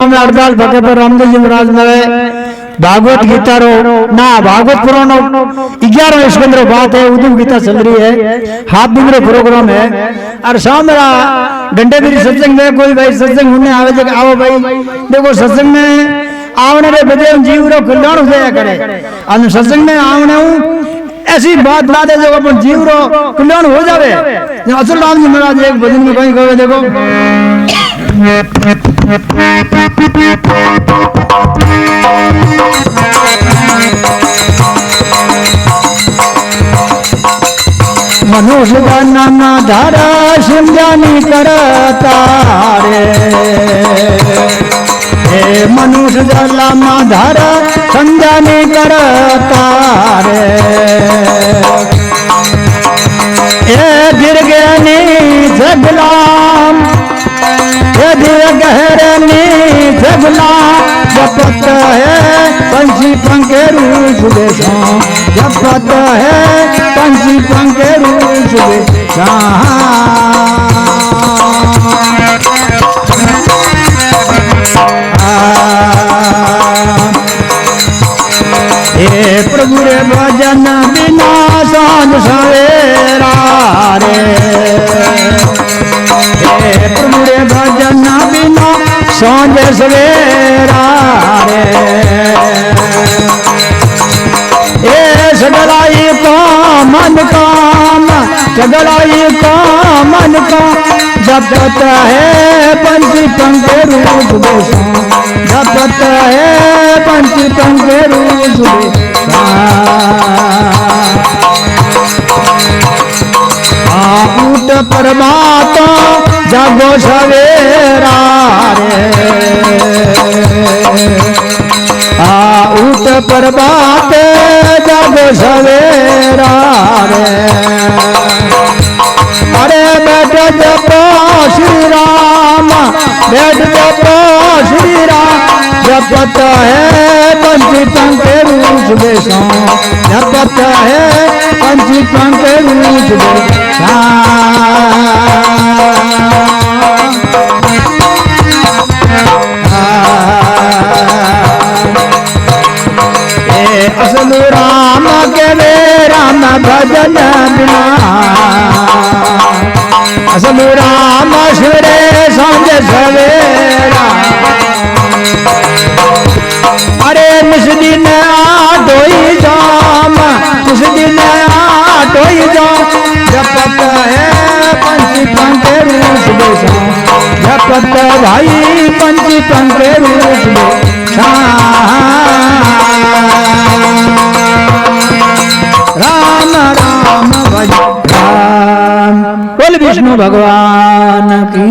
में अरदास भके पर रामदेव जी महाराज ने भागवत गीता रो ना भागवत पुराण 11 स्कंद रो बात है। उद्धव गीता चल रही है, हाथ दिन रो प्रोग्राम है। और शाम मेरा घंटे मेरी सत्संग में कोई भाई सत्संग होने आवे जग आओ भाई देखो सत्संग में आवने रे बजे जीव रो कल्याण हो जाया करे। और सत्संग में आवने हूं ऐसी बात बता दे जो अपन जीव रो कल्याण हो जावे। असल राम जी महाराज एक भजन में कहीं कहे देखो मनुष्य का नाम धारा समझानी करता रे, हे मनुष्य का नाम धारा समझानी करता रे। ए गिरगनी जगलाम गहरनी जगला जपत है पंछी पंखे रूस बेशा, जपत है पंछी पंखे रूस बेशा। हे प्रभु रे भजन बिना सांझ सवेरा रे, हे प्रभु रे भजन बिना सांझ सवेरा रे। ए सगलाई का मन काम सगलाई का मन का जपत है पंछी पंखे रूस बेशा, जपत है पंछी पंखे रूस बेशा। उठ परमात्मा जागो सवेरा रे, उठ प्रभात जागो सवेरा रे। अरे बैठ जपो श्री राम, बैठ जपो श्री राम, जपत है पंछी पंखे रूस बेशा, जपत है पंछी पंखे रूस बेशा। असल राम के वे राम भजन बिना, असल राम सुरे सांझ सवेरा। अरे निस दिन आटोई जाम, निस दिन आटोई जाम, जपत है पंछी पंखे रूस बेशा, जपत भाई पंछी पंखे रूस बेशा। राम राम भज राम। बोल विष्णु भगवान की,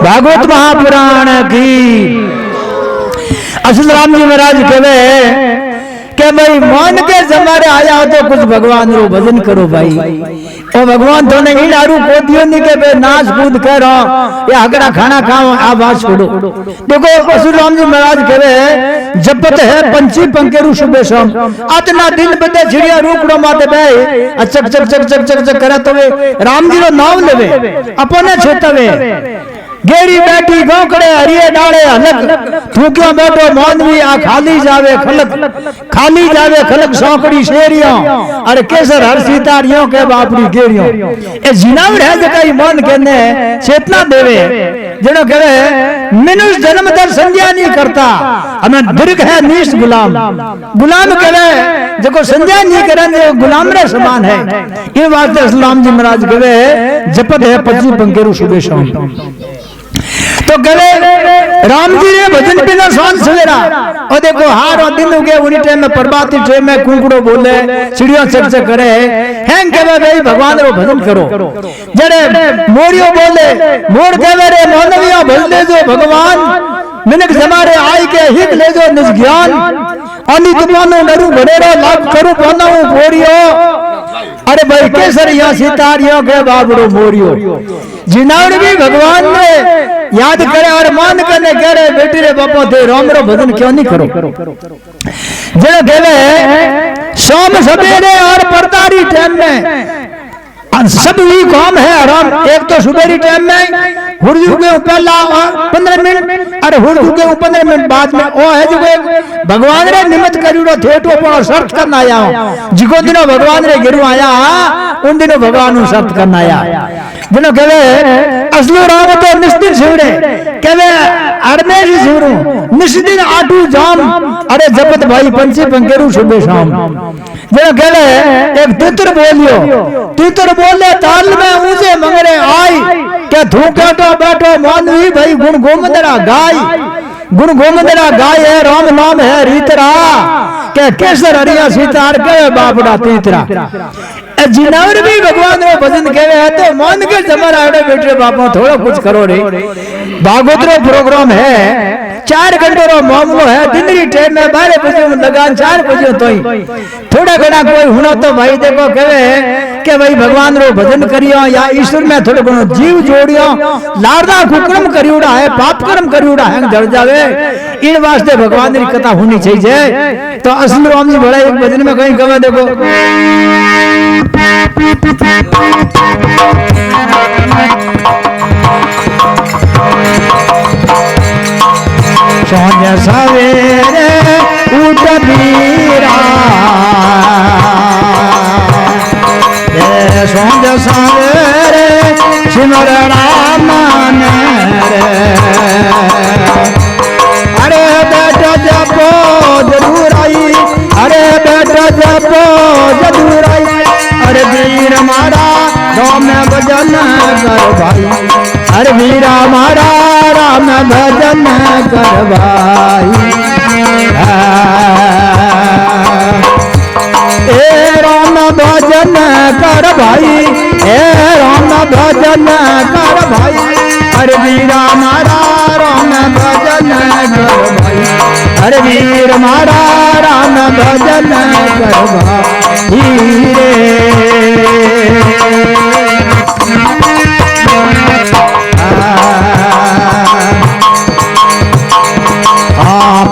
भागवत महापुराण की। असल राम जी महाराज कहे के भाई मान के जमारे आया हो तो कुछ भगवान रो भजन करो भाई। ओ भगवान तो ने इलारू कोदियो नहीं के बे नाच कूद कर या हगड़ा खाना खाओ आवाज छोड़ो। देखो असल राम जी महाराज कहे जपत है पंछी पंखे रूस बेशा, अतना दिन बदे चिड़िया रूकड़ो माते बे चक चक चक चक चक चक करे तो वे राम जी रो नाम लेवे अपने छेतवे। गेरी बैठी गोकड़े हरिये डाले हलक थूक्यो बैठो मानवी आ खाली जावे खलक, खाली जावे खलक सौकड़ी शेरियों अरे केसर हर सीतारियों के बापरी गेरियों। ए जिनावड़ है जकाई मन कहने चेतना देवे जड़ो कहे मनुष्य जन्म दर संज्ञा नहीं करता, हमें दीर्घ है नीच गुलाम। गुलाम कहे जको संज्ञा नहीं करे गुलाम रे समान है। ये बात इस्लाम जी महाराज कहे जपत है पंछी पंखे रूस बेशा। तो गले राम जी ने भजन बिना सांझ सवेरा। और देखो हार और दिन उगे उन्हीं टाइम में प्रभाती टाइम में कुंकड़ो बोले चिड़िया चर्चा करे हैंग के भाई भगवान रो भजन करो। जड़े मोरियो बोले मोर देवे रे मानविया भजले जो भगवान, मिनक जमारे आई के हित ले जो निज ज्ञान। अनित मानो नरु बड़ेरो लाभ करू बनाऊ बोरियो, अरे भाई केसरिया सितारियों के बाबरो मोरियो। जिनावड़ भी भगवान ने याद करे और मान करने कह रहे बेटी रे बापा दे राम रो भजन क्यों नहीं करो। जो कहवे सोम सवेरे और परदारी टाइम में सब ही काम है आराम। एक तो सुबह टाइम में हुर्जू के पहला 15 मिनट, अरे हुर्जू के 15 मिनट बाद में ओ है जो भगवान रे निमित्त करूड़ो थे तो पर सर्च करना आया जिको दिनों भगवान रे गिरू आया उन दिनों भगवान नु सर्च करना आया। दिनों कहवे असली राम तो निस्दिन शिवरे कहवे अरमेश शिवरू निस्दिन आटू जाम, अरे जपत भाई पंछी पंकेरू सुबह शाम। दिनों कहवे एक तितर बोलियो, तितर बोले ताल में ऊंचे मंगरे आई क्या धू बैठो बैठो मानवी भाई गुण गोमंदरा गाय, गुण गोमंदरा गाय है राम नाम है रीतरा के केसर हरिया सीतार के बापड़ा तीतरा। जिनावर भी भगवान रो भजन कहवे है तो मान के जमर आड़े बैठे बापा थोड़ा कुछ करो रे। भागवत रो प्रोग्राम है 4 घंटे रो मामलो है, दिन री टाइम में 12 बजे लगान 4 बजे तो ही थोड़ा घना कोई हुनो तो भाई देखो कहवे के भाई भगवान रो भजन करियो या ईश्वर में थोड़ो घणो जीव जोड़ियो, लारदा कुकर्म करियोड़ा है पाप कर्म करियोड़ा है जड़ जावे, इन वास्ते भगवान री कथा होनी चाहिए। तो असली राम जी बड़ा एक भजन में कहीं कहवे देखो सोने सवेरे उठ बीरा, सोने सवेरे सिमर राम रे, अरे बेटा जपो जरूर आई, अरे बेटा जपो जरूर आई, अरे वीर मारा राम भजन कर भाई, अरे वीरा मारा राम भजन कर भाई। ए राम भजन कर भाई, ए राम भजन कर भाई, अरे वीरा मारा राम भजन कर भाई, अरे वीर मारा राम भजन कर भाई रे।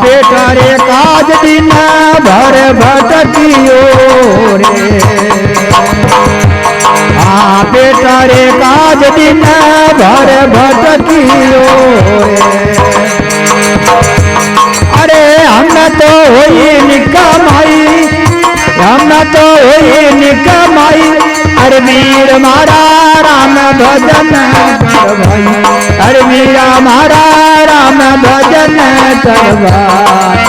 पेटारे काज दिन भर भटकियो रे, पेटारे काज दिन भर भटकियो रे, अरे हम तो होई निकमाई, हम तो होई निकमाई, अरे वीर मारा राम भजन कर भाई, अरे वीरा मारा राम भजन कर भाई।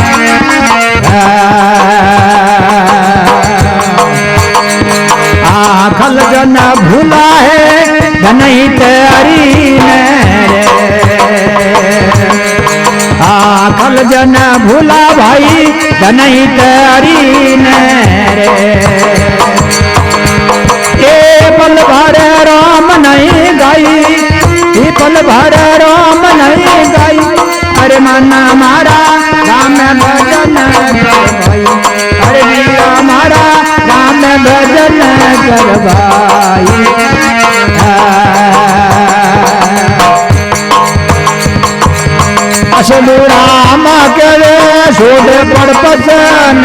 आखल जन भूला है नहीं तेरी रे, आखल जन भूला भाई नहीं तेरी रे, ये पल भर राम नहीं गाई, ये पल भर राम नहीं गाई, अरे मन मारा राम भजन कर भाई, अरे वीरा मारा राम भजन कर भाई। असलू राम करे सोड पड़ पचन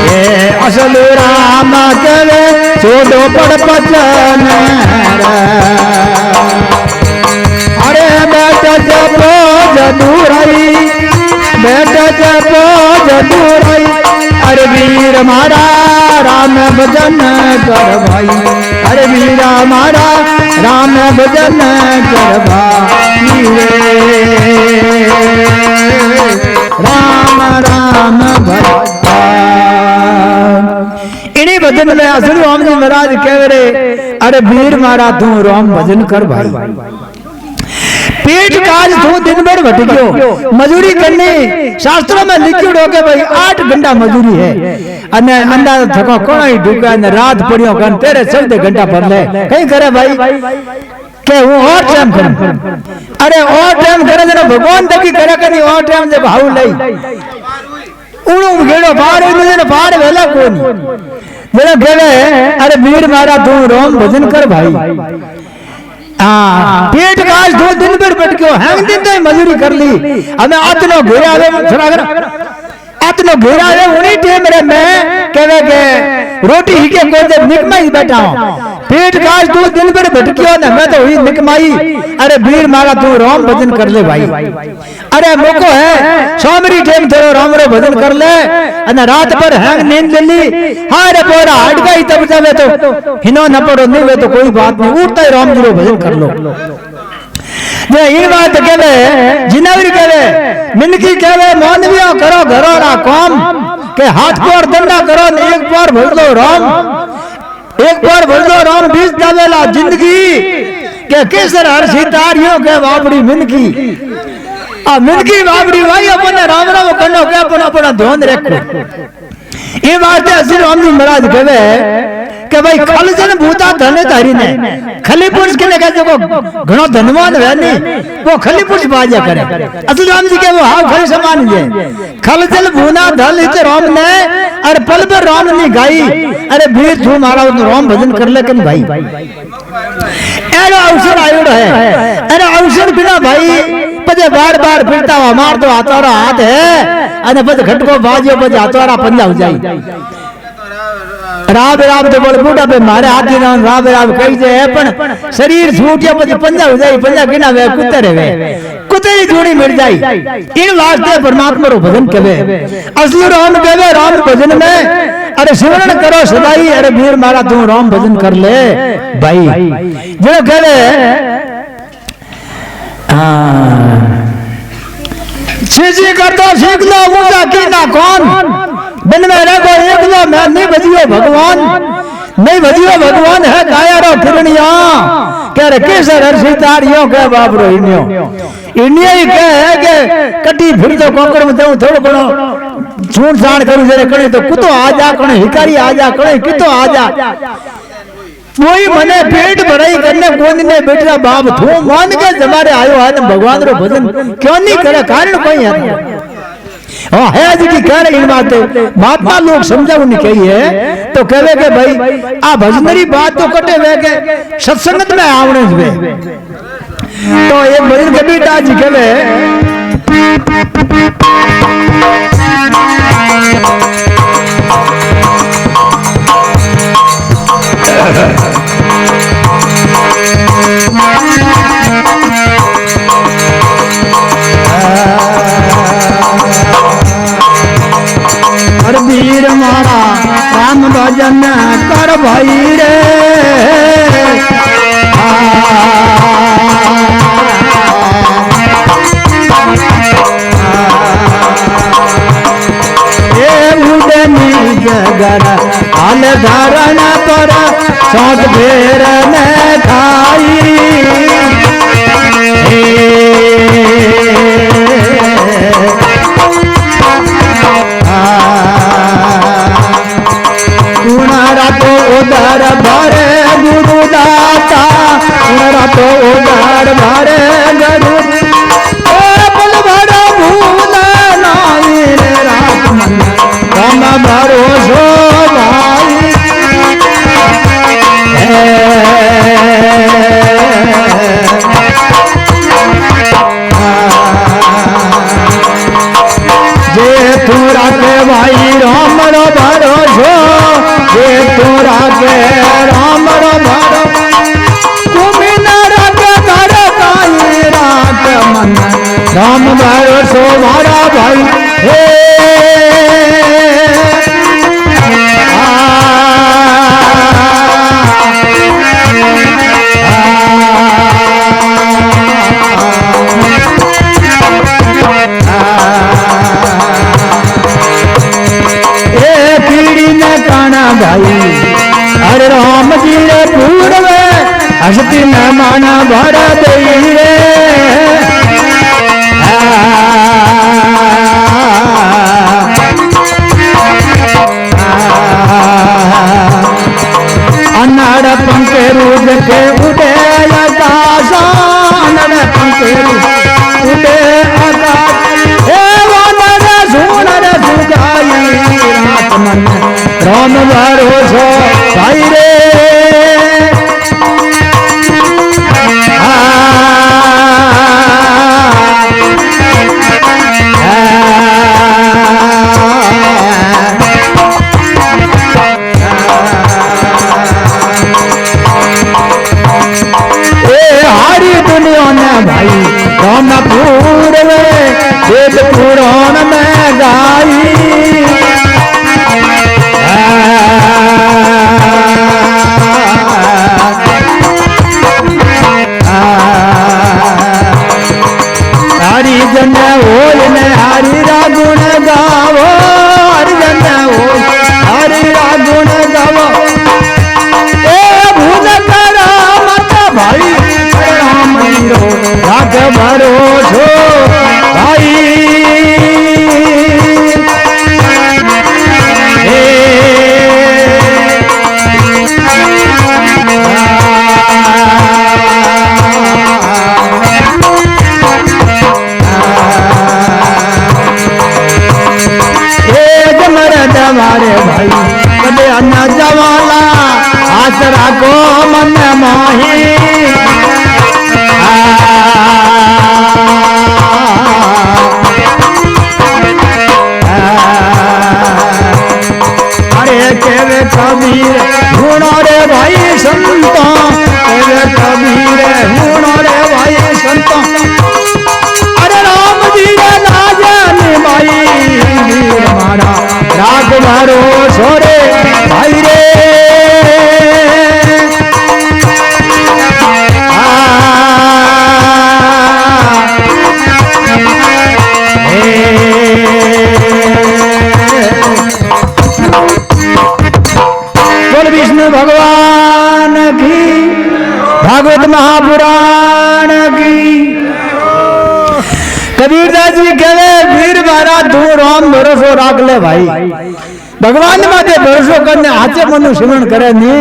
रे, असलू राम करे सोडो पड़ पचन रे, अरे बेटा जपो जदूराई, बेटा जपो जदूराई, अरे वीर मारा राम भजन कर भाई, अरे वीरा मारा राम भजन कर भाई रे। राम राम भजन इन्हीं भजन में असली राम जी महाराज कह रहे, अरे वीर मारा तू राम भजन कर भाई, पेट काज तू दिन भर भटक्यो, मजूरी करनी शास्त्रों में लिखियो के भाई 8 घंटा मजूरी है, अने अंदाज थको कोई ढुका ने रात पड़ियो कन तेरे 14 घंटा पर ले कहीं करे भाई के वो और टाइम कर, अरे और टाइम करे जरा भगवान तकी करे कनी और टाइम जब हाउ लई उणु गेड़ो बाहर ने बाहर वेला कोनी मेरा कहवे, अरे वीर मारा तू राम भजन कर भाई। पेट काज 2 दिन भर बैठ गयो, हम दिन तो मजूरी कर ली, हमें आतनो घेरे आवे थोड़ा कर आतनो घेरा है उन्हीं टेम रे मैं कहवे के रोटी ही के को दे निकमाई बैठा हूं पेट काज तू दिन भर भटकियो ना मैं तो हुई निकमाई अरे वीर मारा तू राम भजन कर ले भाई अरे मोको है सोमरी टेम तेरो राम रो भजन कर ले अने रात पर हैंग नींद ले ली हां रे बोरा हट गई तब जावे तो हिनो न पड़ो नहीं वे तो कोई बात नहीं उठता ही राम जी रो भजन कर लो जे ई बात कहवे जिनावरी कहवे मिनकी कहवे मानवियो करो घरो रा काम के हाथ पर दंडा करो ने एक बार भज लो राम एक बार भज लो राम बीस जावेला जिंदगी के केसर हर सितारियों के बापड़ी मिनकी आ मिनकी बापड़ी भाई अपने राम राम कनो के अपन अपना ध्यान रखो ये बात है श्री राम जी महाराज कहवे के भाई खलजन भूता धन धारी ने खली पुरुष के ने कहते को घणो धनवान है नहीं वो खली पुरुष बाजा करे असल राम जी के वो हाव खली समान है खलजन भूना धल इते राम ने अरे पल पर राम ने गाई अरे वीर तू मारा राम भजन कर ले कन भाई एरो अवसर आयो है अरे अवसर बिना भाई पजे बार बार फिरता हुआ मार तो हाथोरा हाथ है अने पज खटको बाजियो पज हाथोरा पंजा हो जाई राब राब तो बोल बूढ़ा पे मारे हाथी नाम राब राब कही जे पण शरीर छूटिया पज पंजा हो जाई पंजा किना वे कुत्ते रे कुत्ते री जोड़ी मिल जाई इन वास्ते परमात्मा रो भजन कहे असली राम कहे राम भजन में अरे सिमरन करो सदाई अरे वीर मारा तू राम भजन कर ले भाई जो कहे सीसी करता सीख लो मुझा की ना कौन बिन में रखो एक लो मैं नहीं भजियो भगवान नहीं भजियो भगवान है काया रो किरणिया कह रे केसर हर सितारियों के बाप रो इनियो ही कहे के कटी फिर तो कोकर में दऊ थोड़ो कोनो छूट छाण करू जरे कणे तो कुतो आ जा कणे हिकारी आ जा कणे कितो आ जा कोई मने पेट भराई करने कोनी ने बेटा बाप तू मान के जमारे आयो है ने भगवान रो भजन क्यों नहीं करे कारण कोई है हां है जी की कह रही बात महात्मा लोग समझाओ नहीं कही है तो कहवे के भाई आ भजनरी बात तो कटे वे के सत्संगत में आवणे जवे तो एक भजन कबीरदास जी कहवे वीर मारा राम भजन कर भाई रे जगर हाल धारण पर सौत फेर में खाई तो उधर भरे गुरु दाता तो उधर भरे गुरु बल भरा भूल नाई रात मन कम भरोसो भाई जे तू रखे भाई राम रो भरोसो जे तोरा के राम रो भरो तुम्हें न रखे घर काई रात मन राम भरोसो मारा भाई हे भाई अरे राम जी रे पूर्व हसती न माना भर दई रे अनाड़ पंखे रूज के उड़े आकाशा अनाड़ पंखे उड़े आकाश हे वानर सुनर सुगाई रात मन राम भरोसो भाई रे जन हो ने हरि रा गुण गावो हरि जन हो हरि रा गुण गावो ए भूल करा मत भाई राम रो राग भरोसो भाई हमारे भाई कदे अन्ना जवाला हाथ राखो मन मोही अरे केवे कबीर ढूंढो रे भाई संतों केवे कबीर ढूंढो रे भाई संतों अरे राम जी रे नाजन भाई वीर मारा राग मारो छोरे भाई रे बोल विष्णु भगवान की भागवत महापुराण की कबीरदास जी कहे वीर मारा तू राम भरोसो राख ले भाई भगवान माते भरोसो करने आचे मनु सिमरण करे नी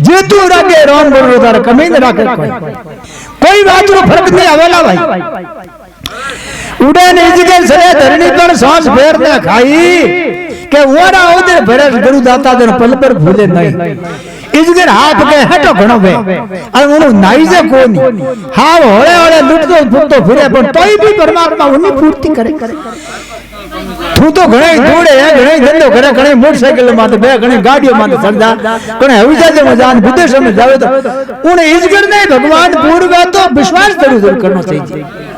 जे तू राखे राम भरोसो तार कमी न राखे कोई बात रो फर्क नहीं आवेला भाई उड़े नहीं जगे सरे धरनी पर सांस फेर ने खाई के ओरा उधर भरे गुरु दाता दिन पल पर भूले नहीं इजगर हाथ के हटो घणो वे और उनु नाई जे कोनी हाव होळे होळे लुटतो फुटतो फिरे पण तोय भी परमात्मा उनी पूर्ति करे तू तो घणे दौड़े है घणे धंधो करे घणे मोटरसाइकिल माते बे घणे गाड़ियों माते चढ़दा घणे हवाई जहाज में जान विदेश में जावे तो उन इजगर ने भगवान पूर्वे तो विश्वास जरूर करना चाहिए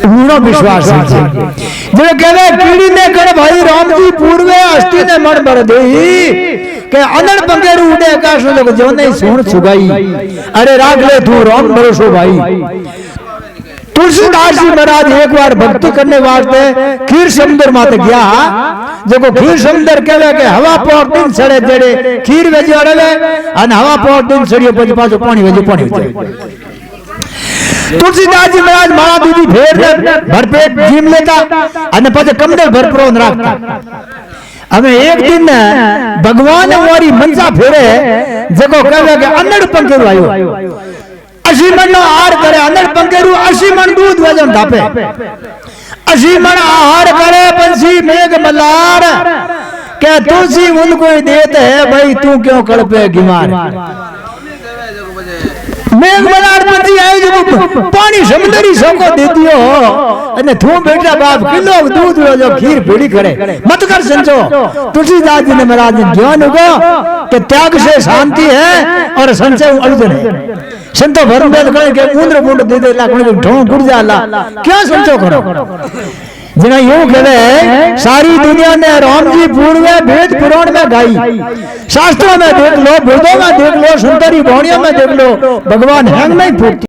पूरा विश्वास है जो कहवे कीड़ी ने करे भाई राम जी पूर्वे अष्टि ने मन भर देई के अनड़ पंगेरू उड़े आकाश में जो नहीं सोन छुगाई अरे राग ले तू राम भरोसो भाई तुलसीदास जी महाराज एक बार भक्ति करने वास्ते खीर समुद्र माते गया जो खीर समुद्र कहवे के हवा पर दिन सड़े जड़े खीर वेजी अड़वे अन हवा पर दिन सड़ियो પછી પાછો પાણી વેજી પાણી વેજી तुलसीदास जी महाराज माला दूधी फेर दे भरपेट जीम लेता अने पाछे कमदल भरप्रोन राखता हमें एक दिन भगवान वारी मनसा फेरे जको कहवे के अनड़ पंकेरू आयो 80 मन नो आहार करे अनड़ पंकेरू 80 मन दूध वजन धापे 80 मन आहार करे पंछी मेघ मल्हार के तुलसी उनको देते है भाई तू क्यों कड़पे गिमार मेघ मल्हार पंछी आयो जो पानी समुद्री सोको दे दियो अने तू बेटा बाप किलो दूध जो खीर भेड़ी करे मत कर संचो तुलसीदास जी ने महाराज ने ज्ञान होगा कि त्याग से शांति है और संचय अर्जुन है संतो भर में कहे के मुंद्र मुंड दे दे ला कोने ढों गुड़ जाला क्या संचो करो जना यूं कहवे सारी दुनिया ने राम जी पूर्वे वेद पुराण में गाई शास्त्रों में देख लो वेदों में देख लो सुंदरी वाणियों में देख लो भगवान है नहीं पूर्ति